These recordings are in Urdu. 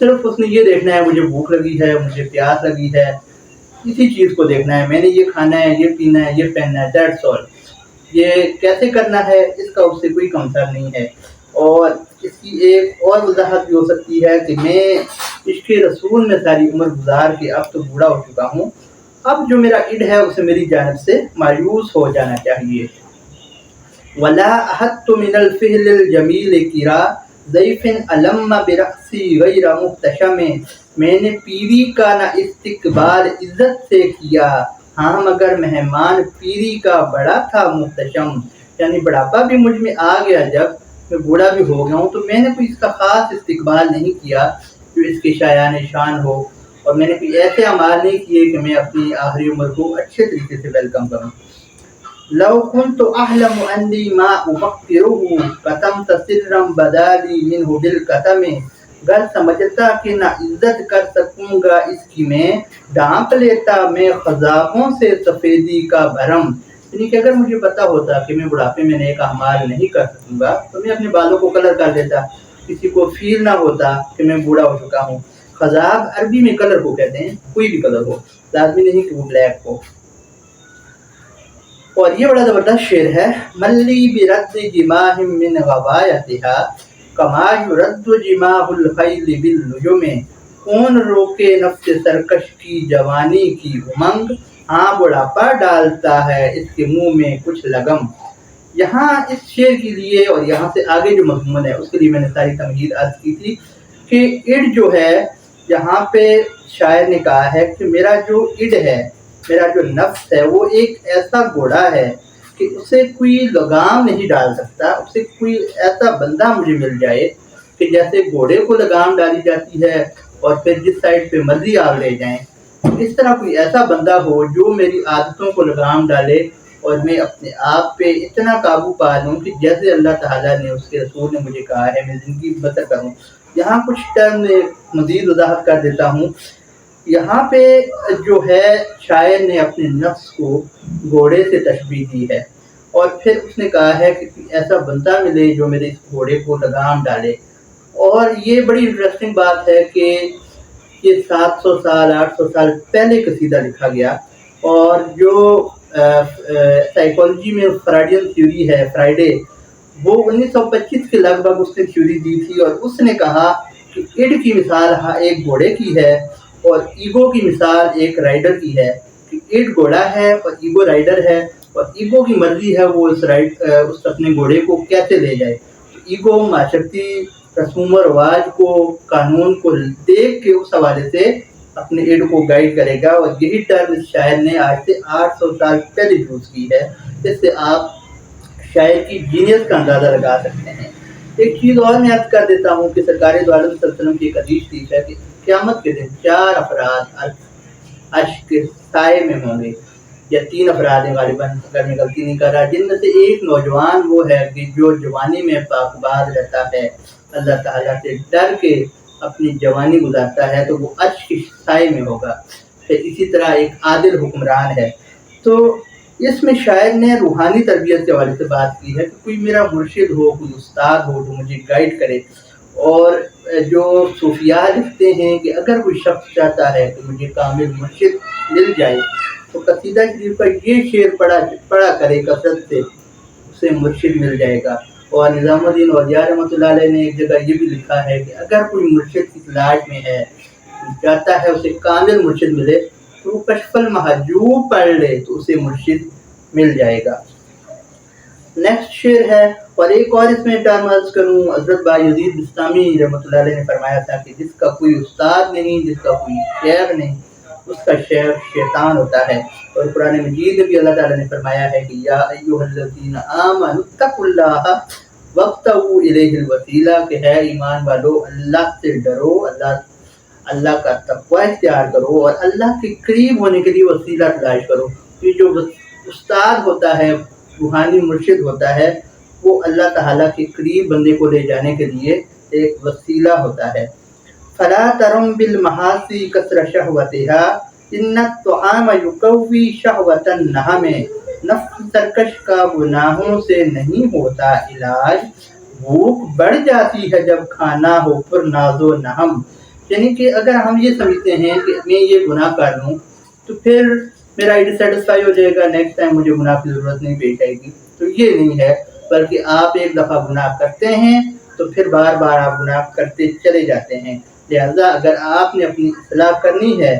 صرف اس نے یہ دیکھنا ہے مجھے بھوک لگی ہے، مجھے پیاس لگی ہے، اسی چیز کو دیکھنا ہے، میں نے یہ کھانا ہے، یہ پینا ہے، یہ پہننا ہے، دیٹس آل۔ یہ کیسے کرنا ہے اس کا اس سے کوئی کنسرن نہیں ہے۔ اور اس کی ایک اور وضاحت بھی ہو سکتی ہے کہ میں عشق رسول میں ساری عمر گزار کے اب تو بوڑھا ہو چکا ہوں، اب جو میرا اڈ ہے اسے میری جانب سے مایوس ہو جانا چاہیے۔ ولا احدت من الفہل الجمیل کرا ضیف علم برأسی غیر محتشم، میں نے پیری کا نہ استقبال عزت سے کیا، ہاں مگر مہمان پیری کا بڑا تھا محتشم، یعنی بڑھاپا بھی مجھ میں آ گیا، جب میں بوڑھا بھی ہو گیا ہوں تو میں نے کوئی اس کا خاص استقبال نہیں کیا جو اس کے شایان شان ہو، اور میں نے کوئی ایسے اعمال نہیں کیے کہ میں اپنی آخری عمر کو اچھے طریقے سے ویلکم کروں۔ لو كنت احلم انی ما افکرہ کتمت سرا بدالی منہ بالکتم، گر سمجھتا کہ نہ عزت کر سکوں گا اس کی میں، ڈھانپ لیتا میں خزابوں سے سفیدی کا بھرم، یعنی کہ اگر مجھے پتا ہوتا کہ میں بڑھاپے میں نیک اعمال نہیں کر سکوں گا تو میں اپنے بالوں کو کلر کر دیتا، کسی کو فیل نہ ہوتا کہ میں بوڑھا ہو چکا ہوں۔ خضاب عربی میں کلر کو کہتے ہیں، کوئی بھی کلر ہو، لازمی نہیں کہ وہ بلیک ہو۔ اور یہ بڑا زبردست شعر ہے، ملی برد جماح من غوایتها کما یرد جماح الخیل بالنجم، کون روکے نفس سرکش کی جوانی کی امنگ، ہاں بڑھاپا ڈالتا ہے اس کے منہ میں کچھ لگم۔ یہاں اس شعر کے لیے اور یہاں سے آگے جو مضمون ہے اس کے لیے میں نے ساری تمہید عرض کی تھی کہ اڈ جو ہے، یہاں پہ شاعر نے کہا ہے کہ میرا جو اڈ ہے، میرا جو نفس ہے، وہ ایک ایسا گھوڑا ہے کہ اسے کوئی لگام نہیں ڈال سکتا، اسے کوئی ایسا بندہ مجھے مل جائے کہ جیسے گھوڑے کو لگام ڈالی جاتی ہے اور پھر جس سائڈ پہ مرضی آپ لے جائیں، اس طرح کوئی ایسا بندہ ہو جو میری عادتوں کو لگام ڈالے اور میں اپنے آپ پہ اتنا قابو پا لوں کہ جیسے اللہ تعالیٰ نے اس کے رسول نے مجھے کہا ہے میں زندگی بسر کروں۔ یہاں کچھ ٹرم مزید وضاحت کر دیتا ہوں۔ یہاں پہ جو ہے شاعر نے اپنے نفس کو گھوڑے سے تشبیہ دی ہے، اور پھر اس نے کہا ہے کہ ایسا بندہ ملے جو میرے اس گھوڑے کو لگام ڈالے۔ اور یہ بڑی انٹرسٹنگ بات ہے کہ یہ 700 سال 800 سال پہلے قصیدہ لکھا گیا، اور جو سائیکالوجی میں فرائیڈین تھیوری ہے، فرائیڈے، وہ 1925 کے لگ بھگ اس نے تھیوری دی تھی، اور اس نے کہا کہ اڈ کی مثال ایک گھوڑے کی ہے اور ایگو کی مثال ایک رائڈر کی ہے، کہ اڈ گھوڑا ہے اور ایگو رائڈر ہے، اور ایگو کی مرضی ہے وہ اس اپنے گھوڑے کو کیسے لے جائے۔ ایگو معاشرتی رسوم و رواج کو، قانون کو دیکھ کے اس حوالے سے اپنے اڈ کو گائیڈ کرے گا، اور یہی ٹرم اس شاعر نے آج سے 800 سال پہلے یوز کی ہے۔ اس سے آپ شاعر کی جینیس کا اندازہ لگا سکتے ہیں۔ ایک چیز اور میں عرض کر دیتا ہوں کہ سرکار دو عالم صلی اللہ علیہ وسلم کی ایک حدیث تھی کہ قیامت کے دن 4 افراد عرش کے سائے میں ہوں گے، یا 3 افراد ہیں غالباً اگر میں غلطی نہیں کر رہا، جن میں سے ایک نوجوان وہ ہے کہ جو جوانی میں پاک باز رہتا ہے، اللہ تعالیٰ سے ڈر کے اپنی جوانی گزارتا ہے تو وہ عرش کے سائے میں ہوگا۔ پھر اسی طرح ایک عادل حکمران ہے۔ تو اس میں شاعر نے روحانی تربیت کے حوالے سے بات کی ہے کہ کوئی میرا مرشد ہو، کوئی استاد ہو جو مجھے گائیڈ کرے۔ اور جو صوفیاء لکھتے ہیں کہ اگر کوئی شخص چاہتا ہے کہ مجھے کامل مرشد مل جائے تو قصیدہ شریف کا یہ شعر پڑھا کرے کثرت سے، اسے مرشد مل جائے گا۔ اور نظام الدین اولیاء رحمۃ اللہ علیہ نے ایک جگہ یہ بھی لکھا ہے کہ اگر کوئی مرشد کی تلاش میں ہے، چاہتا ہے اسے کامل مرشد ملے، تو وہ کشف المحجوب پڑھ لے تو اسے مرشد مل جائے گا۔ نیکسٹ شعر ہے، اور ایک اور اس میں ٹرم عرض کروں، حضرت بایزید بستامی رحمۃ اللہ علیہ نے فرمایا تھا کہ جس کا کوئی استاد نہیں، جس کا کوئی شیخ نہیں، اس کا شیخ شیطان ہوتا ہے۔ اور قرآن مجید میں بھی اللہ تعالیٰ نے فرمایا ہے کہ یا ایھا الذین آمنوا اتقوا اللہ وابتغوا الیہ الوسیلہ، کہ ہے ایمان والو اللہ سے ڈرو، اللہ کا تقوی اختیار کرو اور اللہ کے قریب ہونے کے لیے وسیلہ تلاش کرو۔ یہ جو استاد ہوتا ہے، روحانی مرشد ہوتا ہے، وہ اللہ تعالیٰ کے قریب بندے کو لے جانے کے لیے ایک وسیلہ ہوتا ہے۔ فلا ترم بالمحاسی کثر شہوتها ان الطعام یقوی شہوت النہم، نفس سرکش کا گناہوں سے نہیں ہوتا علاج، بھوک بڑھ جاتی ہے جب کھانا ہو پر ناز و نہم، یعنی کہ اگر ہم یہ سمجھتے ہیں کہ میں یہ گناہ کر لوں تو پھر میرا ایڈ سیٹسفائی ہو جائے گا، نیکسٹ ٹائم مجھے گناہ کی ضرورت نہیں پیش آئے گی، تو یہ نہیں ہے، بلکہ آپ ایک دفعہ گناہ کرتے ہیں تو پھر بار بار آپ گناہ کرتے چلے جاتے ہیں۔ لہذا اگر آپ نے اپنی اصلاح کرنی ہے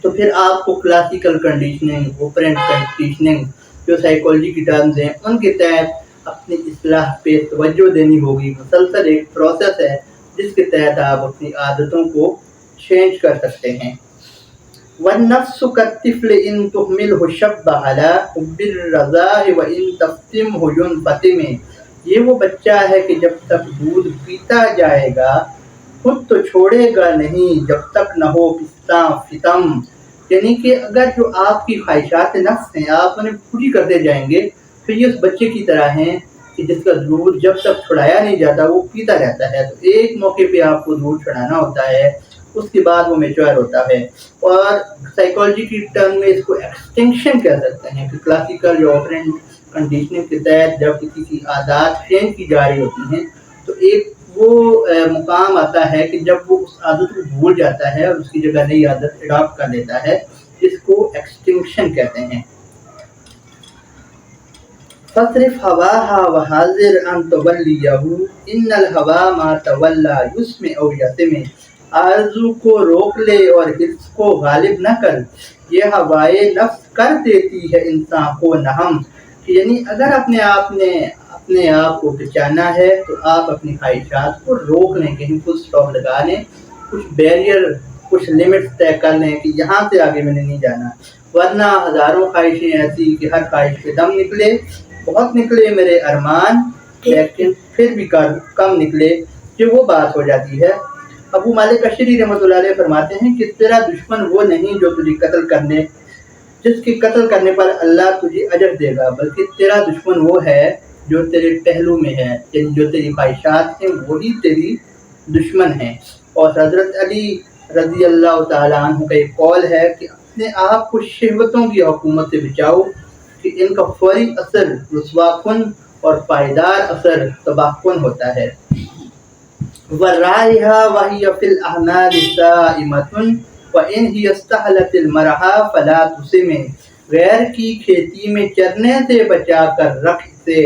تو پھر آپ کو کلاسیکل کنڈیشننگ، اوپرینٹ کنڈیشننگ جو سائیکالوجی کی ٹرمز ہیں ان کے تحت اپنی اصلاح پہ توجہ دینی ہوگی۔ مسلسل ایک پروسیس ہے جس کے تحت آپ اپنی عادتوں کو چینج کر سکتے ہیں۔ والنفس كالطفل ان تهمله شب على حب الرضاء وان تفتمه ينفتم، یہ وہ بچہ ہے کہ جب تک دودھ پیتا جائے گا خود تو چھوڑے گا نہیں جب تک نہ ہو پستہ فتم، یعنی کہ اگر جو آپ کی خواہشات نفس ہیں آپ انہیں پوری کرتے جائیں گے تو یہ اس بچے کی طرح ہیں کہ جس کا دودھ جب تک چھڑایا نہیں جاتا وہ پیتا رہتا ہے، تو ایک موقع پہ آپ کو دودھ چھڑانا ہوتا ہے، اس کے بعد وہ میچور ہوتا ہے۔ اور سائیکالوجی کی ٹرم میں اس کو ایکسٹنکشن کہہ سکتے ہیں کہ کلاسیکل یا آپرینٹ کنڈیشننگ کے تحت جب کسی کی عادات چینج کی جا رہی ہوتی ہیں تو ایک وہ مقام آتا ہے کہ جب وہ اس عادت کو بھول جاتا ہے اور اس کی جگہ نئی عادت اڈاپٹ کر لیتا ہے، اس کو ایکسٹنکشن کہتے ہیں۔ فَصْرِفْ هَوَاهَا وَحَاذِرْ أَن تُوَلِّيَهُ إِنَّ الْهَوَىٰ مَا تَوَلَّىٰ يُسْمِعُ أَوْ يَسْمِعُ، آرزو کو روک لے اور حرص کو غالب نہ کر، یہ ہوائے نفس کر دیتی ہے انسان کو نہم، یعنی اگر اپنے آپ کو بچانا ہے تو آپ اپنی خواہشات کو روک لیں، کہیں فل اسٹاپ لگا لیں، کچھ بیریئر کچھ لیمٹس طے کر لیں کہ یہاں سے آگے میں نے نہیں جانا، ورنہ ہزاروں خواہشیں ایسی کہ ہر خواہش پہ دم نکلے، بہت نکلے میرے ارمان لیکن پھر بھی کم نکلے، کہ وہ بات ہو جاتی ہے۔ ابو مالک اشعری رحمۃ اللہ علیہ فرماتے ہیں کہ تیرا دشمن وہ نہیں جو تجھے جس کے قتل کرنے پر اللہ تجھے اجر دے گا، بلکہ تیرا دشمن وہ ہے جو تیرے پہلو میں ہے، یعنی جو تیری خواہشات ہیں وہی تیری دشمن ہیں۔ اور حضرت علی رضی اللہ تعالیٰ عنہ کا ایک قول ہے کہ اپنے آپ کو شہوتوں کی حکومت سے بچاؤ کہ ان کا فوری اثر رسوا کن اور پائیدار اثر تباہ کن ہوتا ہے۔ وَالرَّائِحَةُ وَهِيَ فِي الْأَعْمَالِ صَائِمَةٌ وَإِنْ هِيَ اسْتَحْلَتِ الْمَرْعَىٰ فَلَا تُسِمْ، غیر کی کھیتی میں چرنے سے بچا کر رکھ سے،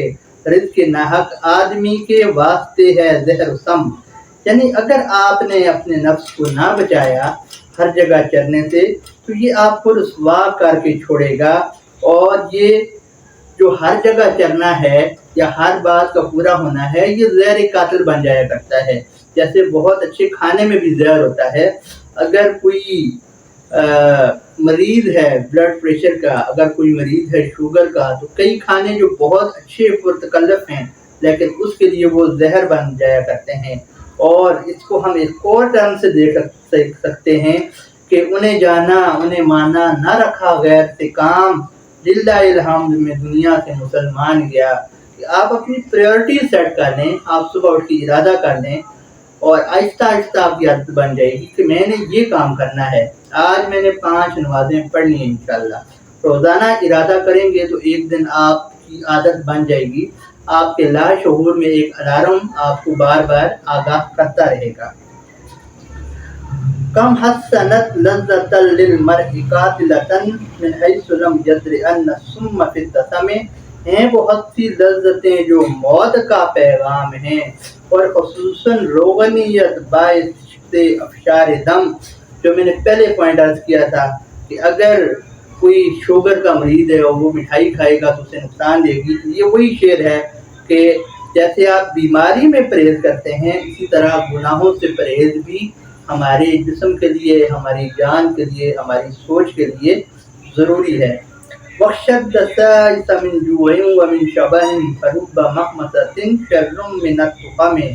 رزق ناحق آدمی کے واسطے ہے زہر سم، یعنی اگر آپ نے اپنے نفس کو نہ بچایا ہر جگہ چرنے سے تو یہ آپ کو رسوا کر کے چھوڑے گا، اور یہ جو ہر جگہ چرنا ہے یا ہر بات کا پورا ہونا ہے یہ زہر قاتل بن جایا کرتا ہے۔ جیسے بہت اچھے کھانے میں بھی زہر ہوتا ہے، اگر کوئی مریض ہے بلڈ پریشر کا، اگر کوئی مریض ہے شوگر کا، تو کئی کھانے جو بہت اچھے پرتکلف ہیں لیکن اس کے لیے وہ زہر بن جایا کرتے ہیں۔ اور اس کو ہم ایک اور ٹرم سے دیکھ سکتے ہیں کہ انہیں جانا انہیں مانا نہ رکھا غیر سے کام، للہ الحمد میں دنیا سے مسلمان گیا، کہ آپ اپنی پریورٹی سیٹ کر لیں، آپ صبح اٹھ کے ارادہ کر لیں اور آہستہ آہستہ آپ کی عادت بن جائے گی کہ میں نے یہ کام کرنا ہے، آج میں نے 5 نمازیں پڑھنی ہیں انشاءاللہ۔ روزانہ ارادہ کریں گے تو ایک دن آپ کی عادت بن جائے گی، آپ کے لاشعور میں ایک الارم آپ کو بار بار آگاہ کرتا رہے گا۔ کم حسنت لذۃ للمرء قاتلۃ من حیث لم یدر ان السم فی الدسم، ہیں بہت سی لذتیں جو موت کا پیغام ہیں، اور خصوصاً روغنیت باعث سے افشار دم، جو میں نے پہلے پوائنٹ عرض کیا تھا کہ اگر کوئی شوگر کا مریض ہے اور وہ مٹھائی کھائے گا تو اسے نقصان دے گی، یہ وہی شعر ہے کہ جیسے آپ بیماری میں پرہیز کرتے ہیں اسی طرح گناہوں سے پرہیز بھی ہمارے جسم کے لیے، ہماری جان کے لیے، ہماری سوچ کے لیے ضروری ہے۔ وَشَدَّ سَائِسَ مِن جُوعٍ وَمِن شَبَعٍ فَرُبَّ مَخْمَصَةٍ شَرٌّ مِّنَ التُّقَمِ،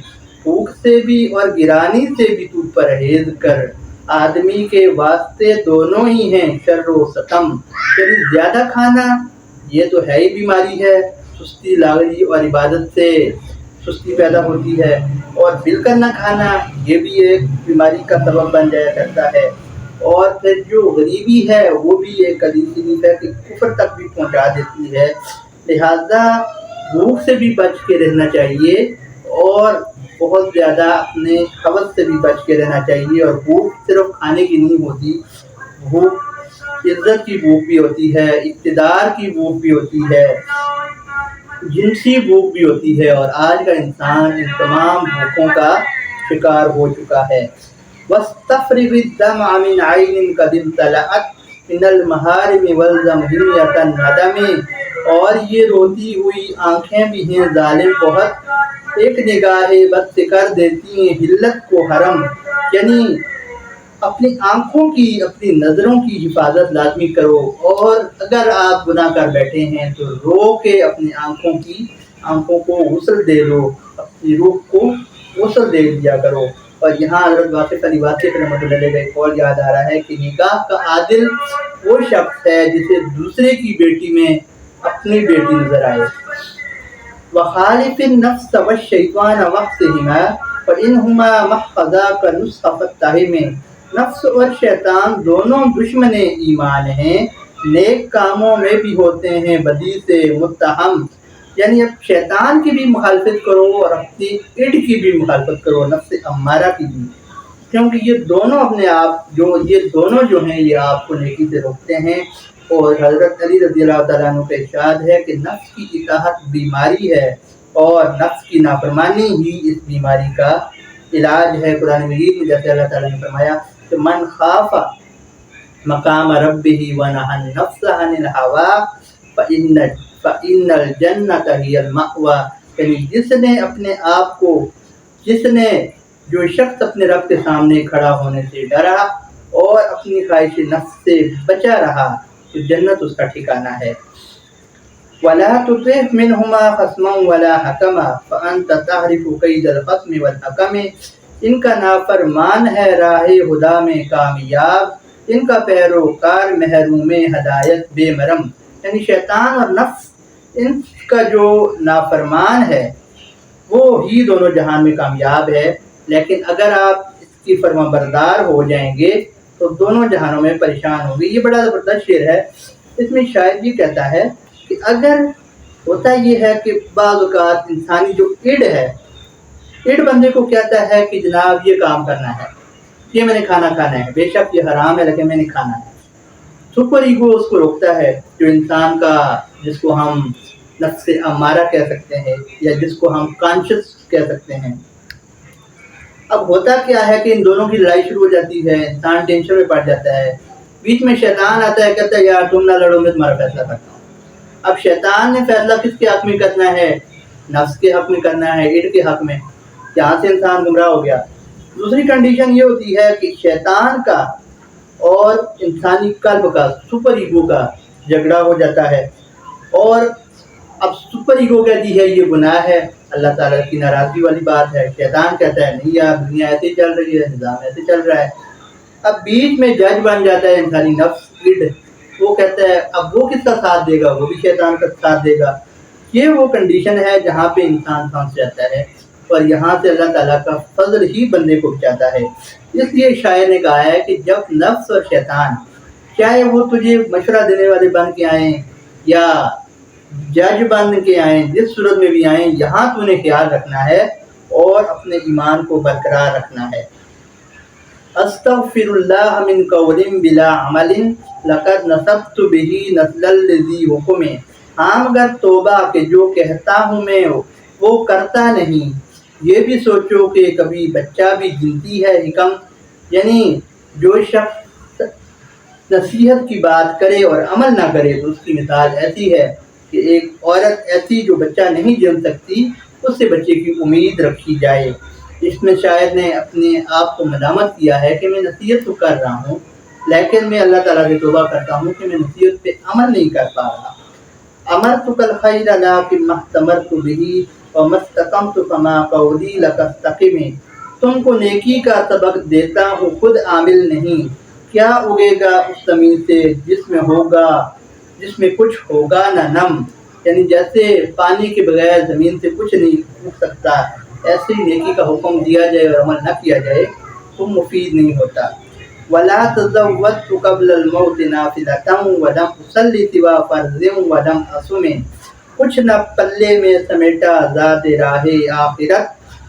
بھوک سے بھی اور گرانی سے بھی تو پرہیز کر، آدمی کے واسطے دونوں ہی ہیں شر و ستم، یعنی زیادہ کھانا یہ تو ہے ہی بیماری ہے، سستی لاغری اور عبادت سے سستی پیدا ہوتی ہے، اور مل کر نہ کھانا یہ بھی ایک بیماری کا سبب بن جایا کرتا ہے، اور پھر جو غریبی ہے وہ بھی ایک علیف ہے کہ کفر تک بھی پہنچا دیتی ہے۔ لہذا بھوک سے بھی بچ کے رہنا چاہیے، اور بہت زیادہ اپنے حوث سے بھی بچ کے رہنا چاہیے، اور بھوک صرف کھانے کی نہیں ہوتی، بھوک عزت کی بھوک بھی ہوتی ہے، اقتدار کی بھوک بھی ہوتی ہے، جنسی بھوک بھی ہوتی ہے، اور آج کا انسان ان تمام بھوکوں کا شکار ہو چکا ہے۔ وَاسْتَفْرِغِ الدَّمْعَ مِنْ عَيْنٍ قَدِ امْتَلَأَتْ مِنَ الْمَحَارِمِ وَالْزَمْ النَّدَمِ، اور یہ روتی ہوئی آنکھیں بھی ہیں ظالم بہت، ایک نگاہ بد سے کر دیتی ہیں حلت کو حرم، یعنی اپنی آنکھوں کی، اپنی نظروں کی حفاظت لازمی کرو، اور اگر آپ گناہ کر بیٹھے ہیں تو رو کے اپنی آنکھوں کو غسل دے دو، اپنی روح کو غسل دے دیا کرو۔ اور یہاں حضرت واصف علی واصف رحمۃ اللہ علیہ کا ایک قول یاد آ رہا ہے کہ نکاح کا عادل وہ شخص ہے جسے دوسرے کی بیٹی میں اپنی بیٹی نظر آئے۔ وخالف النفس والشیطان واقسہما فانہما محفظاک نصح فاتہم، نفس اور شیطان دونوں دشمن ایمان ہیں، نیک کاموں میں بھی ہوتے ہیں بدی سے متہم، یعنی اب شیطان کی بھی مخالفت کرو اور اپنی اڈ کی بھی مخالفت کرو، نفس امارہ کی بھی، کیونکہ یہ دونوں اپنے آپ یہ دونوں جو ہیں یہ آپ کو نیکی سے روکتے ہیں۔ اور حضرت علی رضی اللہ تعالیٰ عنہ کا ارشاد ہے کہ نفس کی اطاعت بیماری ہے، اور نفس کی نافرمانی ہی اس بیماری کا علاج ہے۔ قرآن مجید میں جیسے اللہ تعالیٰ نے فرمایا کہ من خاف مقام ربہ ونہى النفس عن الہوى فإن الجنۃ ہی المأویٰ، یعنی جو شخص اپنے رب کے سامنے کھڑا ہونے سے ڈرا اور اپنی خواہش نفس سے بچا رہا تو جنت اس کا ٹھکانہ ہے۔ وَلَا تُطِعْ مِنْهُمَا خَصْمًا وَلَا حَكَمًا فَأَنْتَ تَعْرِفُ كَيْدَ الْخَصْمِ وَالْحَكَمِ، ان کا نافرمان ہے راہ خدا میں کامیاب، ان کا پیروکار محروم ہدایت بے مرم، یعنی شیطان اور نفس ان کا جو نافرمان ہے وہ ہی دونوں جہان میں کامیاب ہے، لیکن اگر آپ اس کی فرما بردار ہو جائیں گے تو دونوں جہانوں میں پریشان ہوں گے۔ یہ بڑا زبردست شعر ہے، اس میں شاعر یہ کہتا ہے کہ اگر ہوتا یہ ہے کہ بعض اوقات انسانی جو اڈ بندے کو کہتا ہے کہ جناب یہ کام کرنا ہے، یہ میں نے کھانا ہے، بے شک یہ حرام ہے لیکن میں نے کھانا ہے۔ سپر ایگو اس کو روکتا ہے، جو انسان کا جس کو ہم نفس امارہ کہہ سکتے ہیں یا جس کو ہم کانشس کہہ سکتے ہیں۔ اب ہوتا کیا ہے کہ ان دونوں کی لڑائی شروع ہو جاتی ہے، انسان ٹینشن میں پڑ جاتا ہے، بیچ میں شیطان آتا ہے، کہتا ہے یار تم نہ لڑو میں تمہارا فیصلہ کرتا ہوں۔ اب شیطان نے فیصلہ کس کے حق میں کرنا ہے؟ نفس کے حق میں کرنا ہے، اڈ کے حق میں، یہاں سے انسان گمراہ ہو گیا۔ دوسری کنڈیشن یہ ہوتی ہے کہ شیطان کا اور انسانی قلب کا، سپر ایگو کا جھگڑا ہو جاتا ہے، اور اب سپر ایگو کہتی ہے یہ گناہ ہے، اللہ تعالیٰ کی ناراضگی والی بات ہے، شیطان کہتا ہے نہیں یار دنیا ایسے چل رہی ہے، نظام ایسے چل رہا ہے۔ اب بیچ میں جج بن جاتا ہے انسانی نفس اڈ، وہ کہتا ہے اب وہ کس کا ساتھ دے گا؟ وہ بھی شیطان کا ساتھ دے گا۔ یہ وہ کنڈیشن ہے جہاں پہ انسان پھنس جاتا ہے، اور یہاں سے اللہ تعالیٰ کا فضل ہی بندے کو بچاتا ہے۔ اس لیے شاعر نے کہا ہے کہ جب نفس اور شیطان چاہے وہ تجھے مشورہ دینے والے بن کے آئیں یا جج بن کے آئیں، جس صورت میں بھی آئیں، یہاں تو انہیں خیال رکھنا ہے اور اپنے ایمان کو برقرار رکھنا ہے۔ استغفر اللہ من قول بلا عمل لقد نصبت به نسل الذی حکم، ہاں مگر توبہ کہ جو کہتا ہوں میں وہ کرتا نہیں، یہ بھی سوچو کہ کبھی بچہ بھی گنتی ہے حکم، یعنی جو شخص نصیحت کی بات کرے اور عمل نہ کرے تو اس کی مثال ایسی ہے کہ ایک عورت ایسی جو بچہ نہیں جن سکتی، اس سے بچے کی امید رکھی جائے۔ اس میں شاعر نے اپنے آپ کو ملامت کیا ہے کہ میں نصیحت تو کر رہا ہوں لیکن میں اللہ تعالیٰ سے توبہ کرتا ہوں کہ میں نصیحت پہ عمل نہیں کر پا رہا۔ امرتک الخیر لیکن ما احتمرت به وما استقمت فما قولی لک استقم، تم کو نیکی کا سبق دیتا ہوں خود عامل نہیں، کیا اگے گا اس زمین سے جس میں کچھ ہوگا نہ نم، یعنی جیسے پانی کے بغیر زمین سے کچھ نہیں اگ سکتا، ایسے ہی نیکی کا حکم دیا جائے اور عمل نہ کیا جائے تو مفید نہیں ہوتا۔ وَلَا تَزَوَّدْتُ قَبْلَ الْمَوْتِ نَافِلَةً وَلَمْ أُصَلِّ سِوَىٰ فَرْضٍ وَلَمْ أَصُمْ، کچھ نہ پلے میں سمیٹا ذات راہ آخرت،